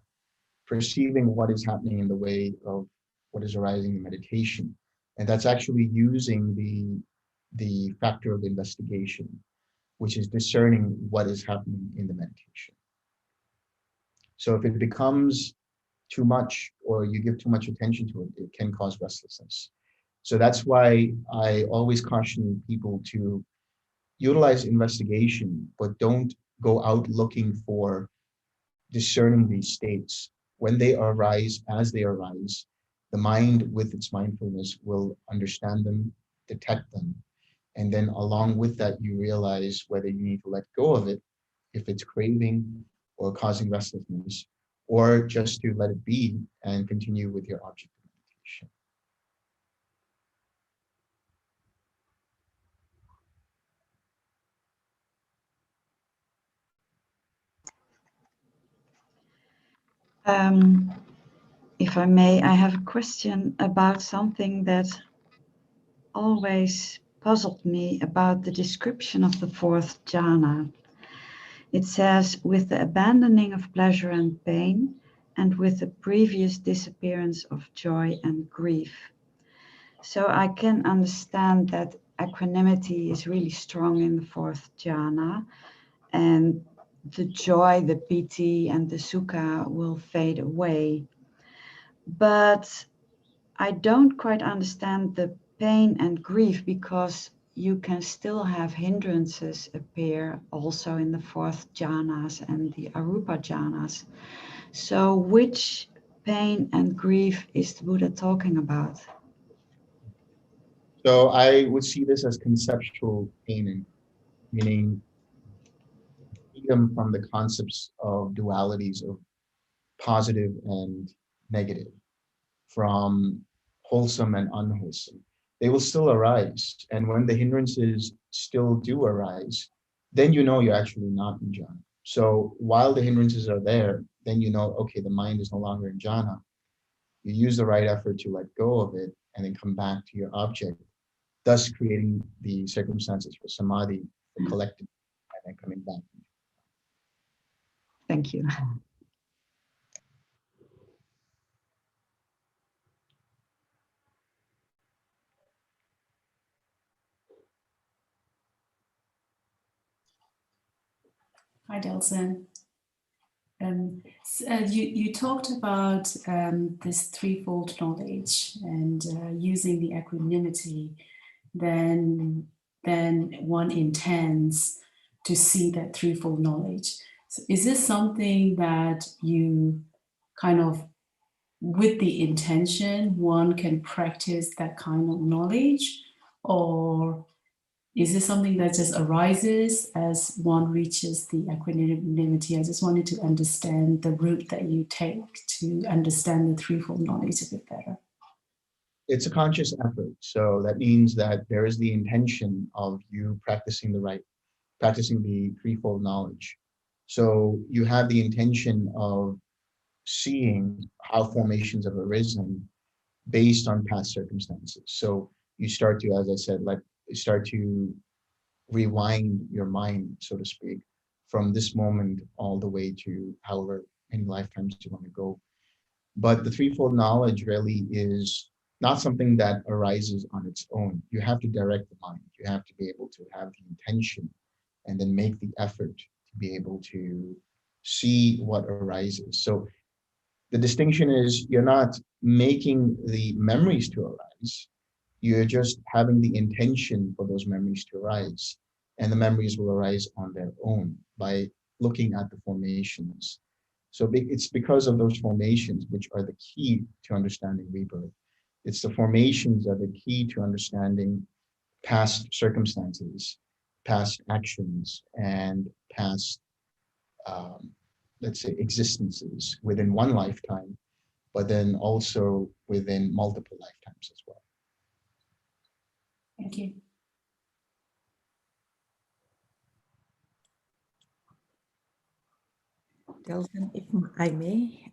perceiving what is happening in the way of what is arising in meditation. And that's actually using the factor of investigation, which is discerning what is happening in the meditation. So if it becomes too much or you give too much attention to it, it can cause restlessness. So that's why I always caution people to utilize investigation, but don't go out looking for discerning these states. When they arise, as they arise, the mind with its mindfulness will understand them, detect them. And then along with that, you realize whether you need to let go of it, if it's craving or causing restlessness, or just to let it be and continue with your object of meditation. If I may, I have a question about something that always puzzled me about the description of the fourth jhana. It says, with the abandoning of pleasure and pain, and with the previous disappearance of joy and grief. So I can understand that equanimity is really strong in the fourth jhana, and the joy, the piti, and the sukha will fade away. But I don't quite understand the pain and grief, because you can still have hindrances appear also in the fourth jhanas and the arupa jhanas. So which pain and grief is the Buddha talking about? So I would see this as conceptual pain, meaning freedom from the concepts of dualities of positive and negative, from wholesome and unwholesome. They will still arise. And when the hindrances still do arise, then you know you're actually not in jhana. So while the hindrances are there, then you know, okay, the mind is no longer in jhana. You use the right effort to let go of it and then come back to your object, thus creating the circumstances for samadhi, for collective, and then coming back. Thank you. Hi, Delson. You talked about this threefold knowledge and using the equanimity, then one intends to see that threefold knowledge. So is this something that you kind of, with the intention, one can practice that kind of knowledge? Or is this something that just arises as one reaches the equanimity? I just wanted to understand the route that you take to understand the threefold knowledge a bit better. It's a conscious effort. So that means that there is the intention of you practicing the threefold knowledge. So you have the intention of seeing how formations have arisen based on past circumstances. So you start to, as I said, start to rewind your mind, so to speak, from this moment all the way to however many lifetimes you want to go. But the threefold knowledge really is not something that arises on its own. You have to direct the mind. You have to be able to have the intention and then make the effort to be able to see what arises. So the distinction is you're not making the memories to arise. You're just having the intention for those memories to arise. And the memories will arise on their own by looking at the formations. So it's because of those formations which are the key to understanding rebirth. It's the formations that are the key to understanding past circumstances, past actions, and past, let's say, existences within one lifetime, but then also within multiple lifetimes as well. Thank you. Delson, if I may,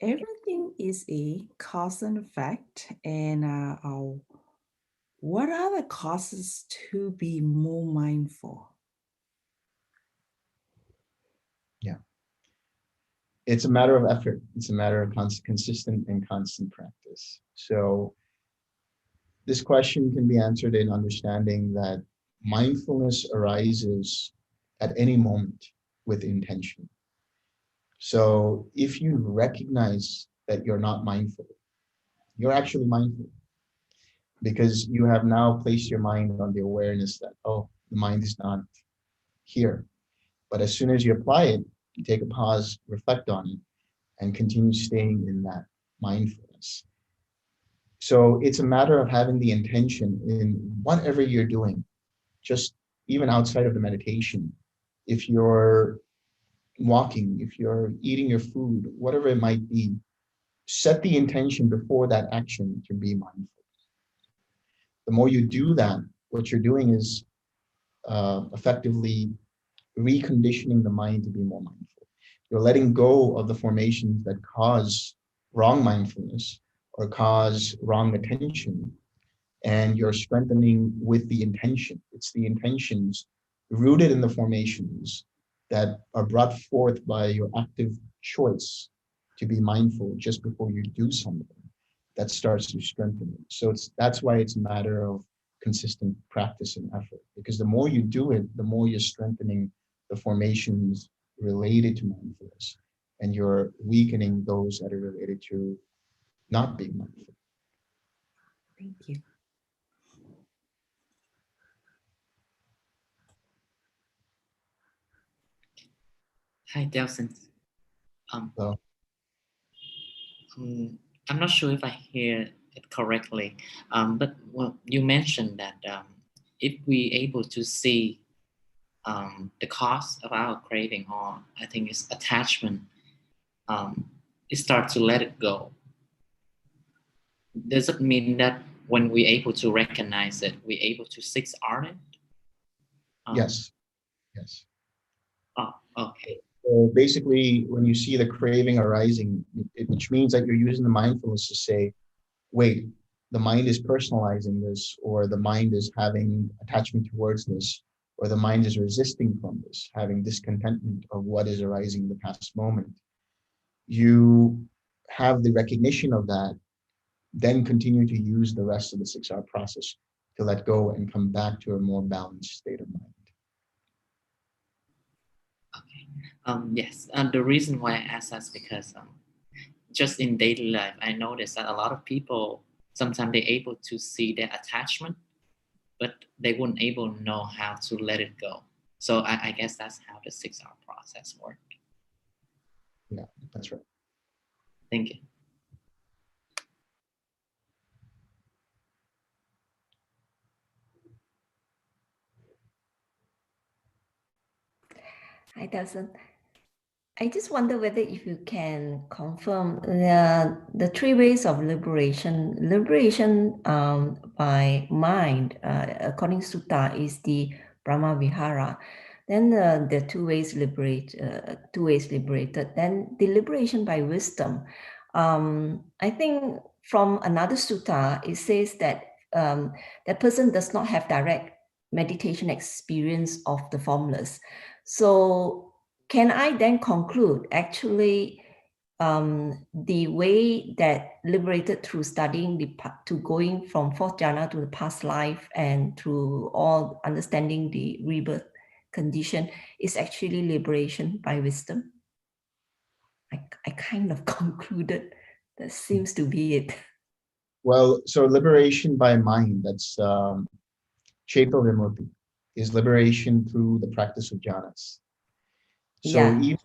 everything is a cause and effect, and what are the causes to be more mindful? Yeah. It's a matter of effort. It's a matter of consistent and constant practice. So this question can be answered in understanding that mindfulness arises at any moment with intention. So if you recognize that you're not mindful, you're actually mindful, because you have now placed your mind on the awareness that, oh, the mind is not here. But as soon as you apply it, you take a pause, reflect on it, and continue staying in that mindfulness. So it's a matter of having the intention in whatever you're doing, just even outside of the meditation. If you're walking, if you're eating your food, whatever it might be, set the intention before that action to be mindful. The more you do that, what you're doing is effectively reconditioning the mind to be more mindful. You're letting go of the formations that cause wrong mindfulness or cause wrong attention, and you're strengthening with the intention. It's the intentions rooted in the formations that are brought forth by your active choice to be mindful just before you do something that starts to strengthen it. So that's why it's a matter of consistent practice and effort, because the more you do it, the more you're strengthening the formations related to mindfulness, and you're weakening those that are related to not being mindful. Thank you. Hi, Delson. So, I'm not sure if I hear it correctly, but well, you mentioned that if we able to see the cause of our craving, or I think it's attachment, it starts to let it go. Does it mean that when we're able to recognize it, we're able to seek ardent? Yes. Yes. Oh, okay. So basically, when you see the craving arising, which means that you're using the mindfulness to say, wait, the mind is personalizing this, or the mind is having attachment towards this, or the mind is resisting from this, having discontentment of what is arising in the past moment. You have the recognition of that, then continue to use the rest of the 6-hour process to let go and come back to a more balanced state of mind. Yes, the reason why I ask that is because just in daily life, I noticed that a lot of people, sometimes they're able to see their attachment, but they wouldn't able to know how to let it go. So I guess that's how the 6-hour process works. Yeah, that's right. Thank you. Hi, Delson. I just wonder whether if you can confirm the 3 ways of liberation. Liberation by mind, according to Sutta, is the Brahma Vihara. Then the 2 ways liberated. Then the liberation by wisdom. I think from another sutta, it says that that person does not have direct meditation experience of the formless. So can I then conclude actually the way that liberated through studying to going from 4th jhana to the past life and through all understanding the rebirth condition is actually liberation by wisdom? I kind of concluded that seems to be it. Well, so liberation by mind, that's Chaitya Vimurti, is liberation through the practice of jhanas. So Yeah. even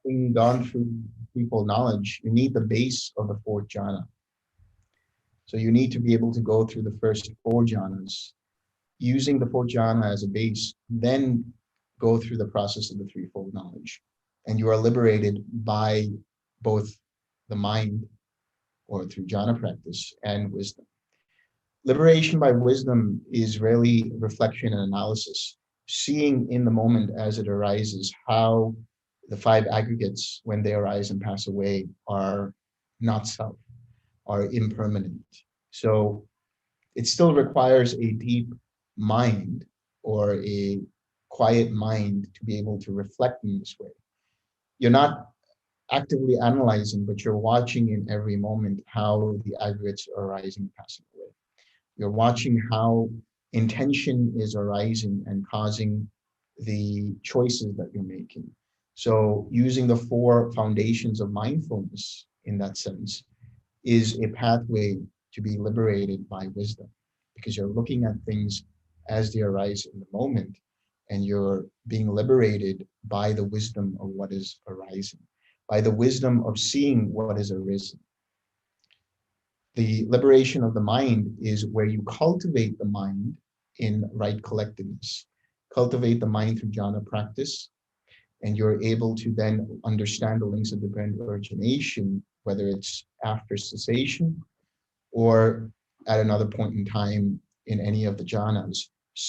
having gone through threefold knowledge, you need the base of the 4th jhana. So you need to be able to go through the first 4 jhanas, using the 4th jhana as a base, then go through the process of the threefold knowledge. And you are liberated by both the mind, or through jhana practice, and wisdom. Liberation by wisdom is really reflection and analysis, seeing in the moment as it arises how the 5 aggregates, when they arise and pass away, are not self, are impermanent. So it still requires a deep mind or a quiet mind to be able to reflect in this way. You're not actively analyzing, but you're watching in every moment how the aggregates are arising and passing away. You're watching how intention is arising and causing the choices that you're making. So using the 4 foundations of mindfulness in that sense is a pathway to be liberated by wisdom, because you're looking at things as they arise in the moment, and you're being liberated by the wisdom of what is arising, by the wisdom of seeing what is arisen. The liberation of the mind is where you cultivate the mind in right collectedness, cultivate the mind through jhana practice, and you're able to then understand the links of dependent origination, whether it's after cessation or at another point in time in any of the jhanas,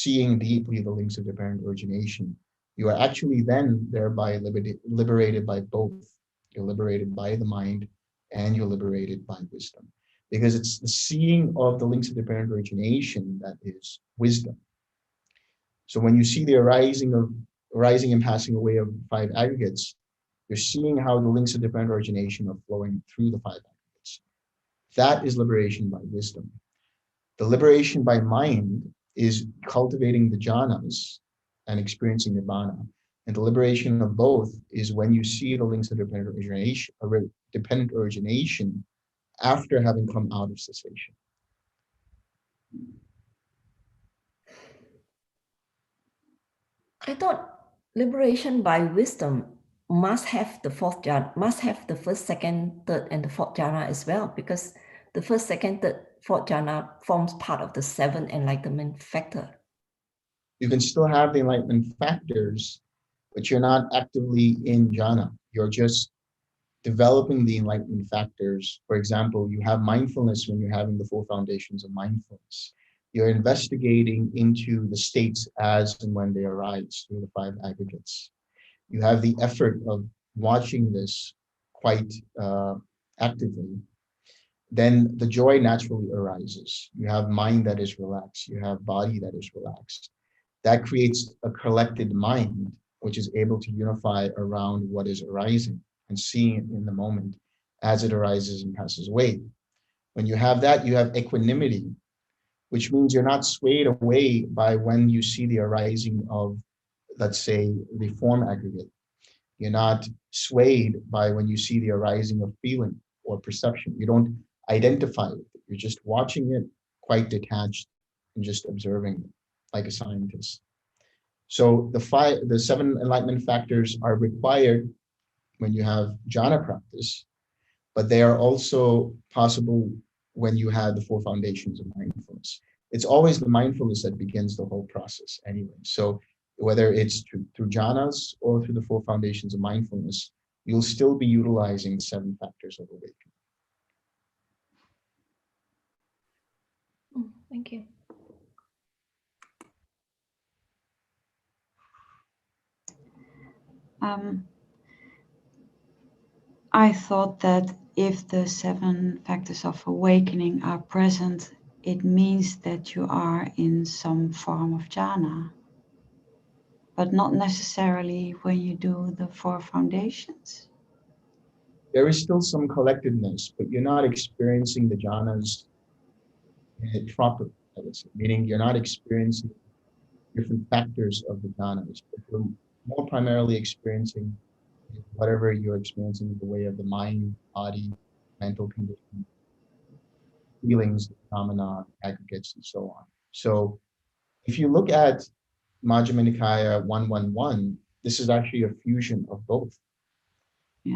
seeing deeply the links of dependent origination. You are actually then thereby liberated by both. You're liberated by the mind and you're liberated by wisdom, because it's the seeing of the links of dependent origination that is wisdom. So when you see the arising and passing away of 5 aggregates, you're seeing how the links of dependent origination are flowing through the 5 aggregates. That is liberation by wisdom. The liberation by mind is cultivating the jhanas and experiencing nirvana. And the liberation of both is when you see the links of dependent origination after having come out of cessation. I thought liberation by wisdom must have the 4th jhana, must have the 1st, 2nd, 3rd, and the 4th jhana as well, because the 1st, 2nd, 3rd, 4th jhana forms part of the 7 enlightenment factor. You can still have the enlightenment factors, but you're not actively in jhana. You're just developing the enlightenment factors. For example, you have mindfulness when you're having the 4 foundations of mindfulness. You're investigating into the states as and when they arise through the 5 aggregates. You have the effort of watching this quite actively. Then the joy naturally arises. You have mind that is relaxed. You have body that is relaxed. That creates a collected mind, which is able to unify around what is arising and seeing it in the moment as it arises and passes away. When you have that, you have equanimity, which means you're not swayed away by when you see the arising of, let's say, the form aggregate. You're not swayed by when you see the arising of feeling or perception. You don't identify with it. You're just watching it, quite detached and just observing it like a scientist. So the 7 enlightenment factors are required when you have jhana practice, but they are also possible when you have the 4 foundations of mindfulness. It's always the mindfulness that begins the whole process anyway. So whether it's through jhanas or through the 4 foundations of mindfulness, you'll still be utilizing 7 factors of awakening. Thank you. I thought that if the 7 factors of awakening are present, it means that you are in some form of jhana, but not necessarily when you do the 4 foundations. There is still some collectiveness, but you're not experiencing the jhanas properly, I would say, meaning you're not experiencing different factors of the jhanas, but you're more primarily experiencing whatever you're experiencing in the way of the mind, body, mental condition, feelings, phenomena, aggregates, and so on. So if you look at Majjhima Nikaya 111, this is actually a fusion of both,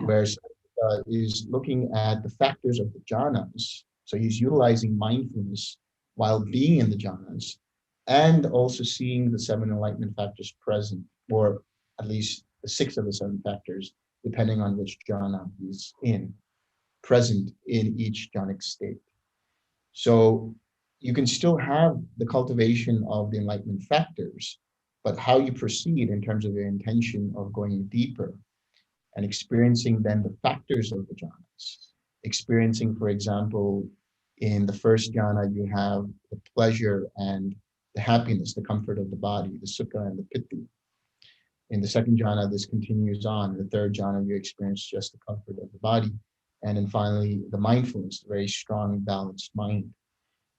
where is looking at the factors of the jhanas. So he's utilizing mindfulness while being in the jhanas, and also seeing the 7 enlightenment factors present, or at least the 6 of the 7 factors, depending on which jhana he's in, present in each jhanic state. So you can still have the cultivation of the enlightenment factors, but how you proceed in terms of your intention of going deeper and experiencing then the factors of the jhanas. Experiencing, for example, in the first jhana, you have the pleasure and the happiness, the comfort of the body, the sukha and the piti. In the second jhana, this continues on. In the third jhana, you experience just the comfort of the body. And then finally, the mindfulness, the very strong, balanced mind.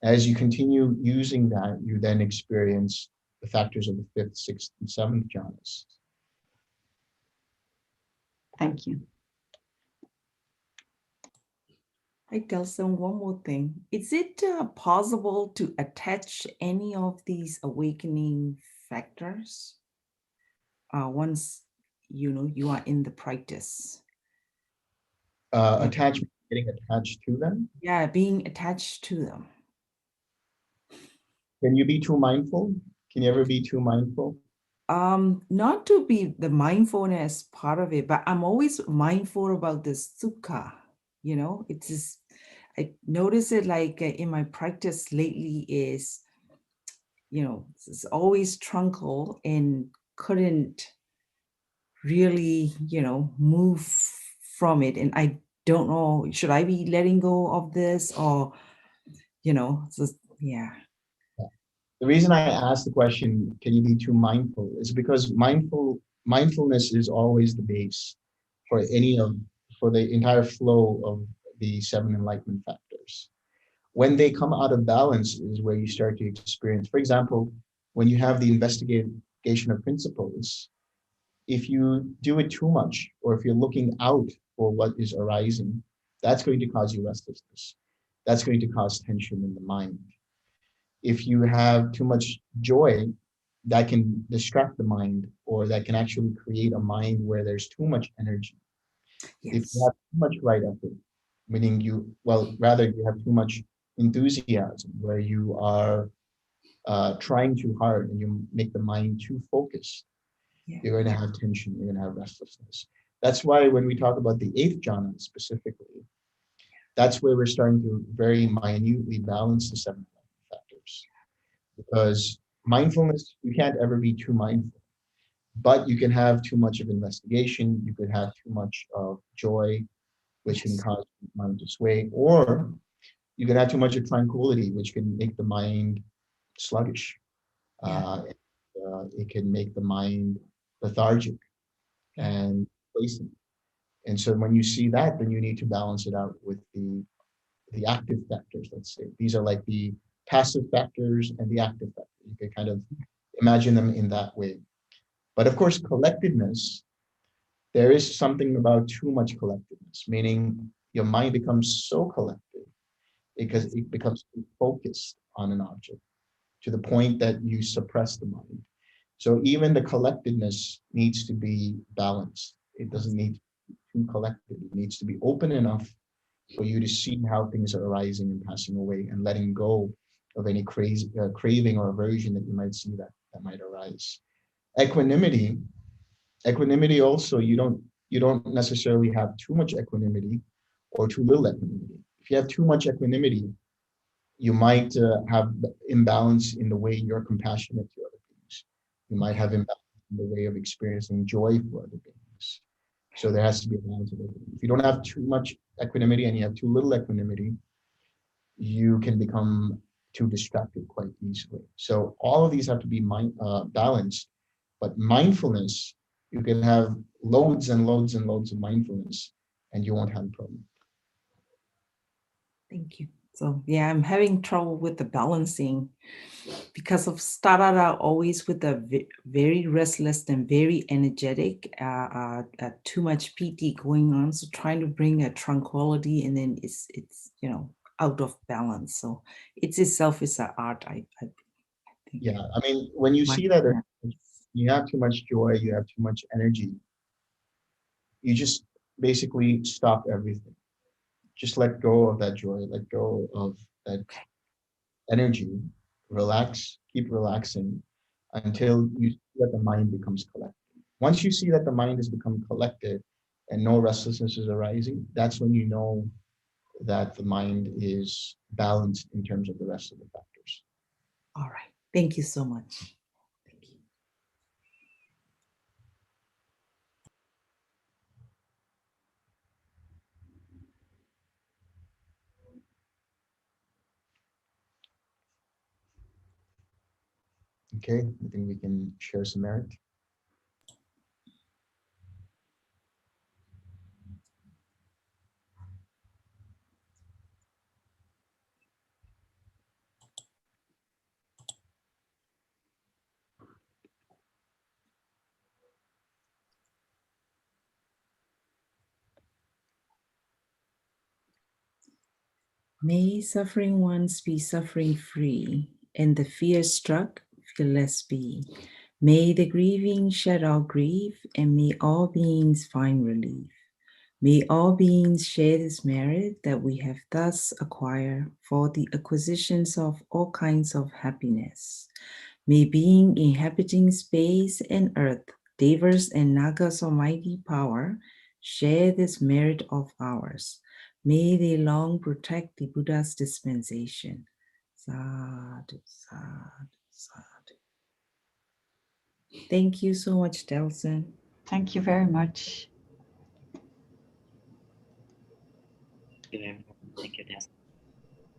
As you continue using that, you then experience the factors of the 5th, 6th, and 7th jhanas. Thank you. Hi, Delson, one more thing. Is it possible to attach any of these awakening factors once you are in the practice? Attachment, getting attached to them? Yeah, being attached to them. Can you be too mindful? Can you ever be too mindful? Not to be the mindfulness part of it, but I'm always mindful about the sukha. It's just, I notice it like in my practice lately is, it's always trunkle and couldn't really, move from it. And I don't know, should I be letting go of this or, just, yeah. The reason I asked the question, can you be too mindful, is because mindfulness is always the base for the entire flow of the 7 enlightenment factors. When they come out of balance is where you start to experience, for example, when you have the investigation of principles, if you do it too much, or if you're looking out for what is arising, that's going to cause you restlessness. That's going to cause tension in the mind. If you have too much joy, that can distract the mind, or that can actually create a mind where there's too much energy. Yes. If you have too much right effort, meaning you have too much enthusiasm, where you are trying too hard and you make the mind too focused, you're going to have tension, you're going to have restlessness. That's why when we talk about the 8th jhana specifically, that's where we're starting to very minutely balance the 7 factors. Because mindfulness, you can't ever be too mindful, but you can have too much of investigation, you could have too much of joy, which can cause the mind to sway, or you can have too much of tranquility, which can make the mind sluggish. It can make the mind lethargic and complacent. And so when you see that, then you need to balance it out with the active factors, let's say. These are like the passive factors and the active factors. You can kind of imagine them in that way. But of course, collectedness, there is something about too much collectedness, meaning your mind becomes so collected because it becomes focused on an object to the point that you suppress the mind. So even the collectedness needs to be balanced. It doesn't need to be too collected. It needs to be open enough for you to see how things are arising and passing away and letting go of any crazy craving or aversion that you might see that might arise. Equanimity also, you don't necessarily have too much equanimity or too little equanimity. If you have too much equanimity, you might have imbalance in the way you're compassionate to other beings. You might have imbalance in the way of experiencing joy for other beings. So there has to be a balance of everything. If you don't have too much equanimity and you have too little equanimity, you can become too distracted quite easily. So all of these have to be balanced. But mindfulness, you can have loads and loads and loads of mindfulness and you won't have a problem. Thank you. So yeah, I'm having trouble with the balancing because of started out always with the very restless and very energetic, too much PT going on. So trying to bring a tranquility, and then it's out of balance. So it's itself is an art. I think. Yeah, I mean, when you see that you have too much joy, you have too much energy, you just basically stop everything. Just let go of that joy, let go of that energy, relax, keep relaxing until you see that the mind becomes collected. Once you see that the mind has become collected and no restlessness is arising, that's when you know that the mind is balanced in terms of the rest of the factors. All right. Thank you so much. Thank you. Okay, I think we can share some merit. May suffering ones be suffering free, and the fear struck fearless be. May the grieving shed all grief, and may all beings find relief. May all beings share this merit that we have thus acquired for the acquisitions of all kinds of happiness. May being inhabiting space and earth, Devas and Nagas almighty power, share this merit of ours. May they long protect the Buddha's dispensation. Sadhu, sadhu, sadhu. Thank you so much, Delson. Thank you very much.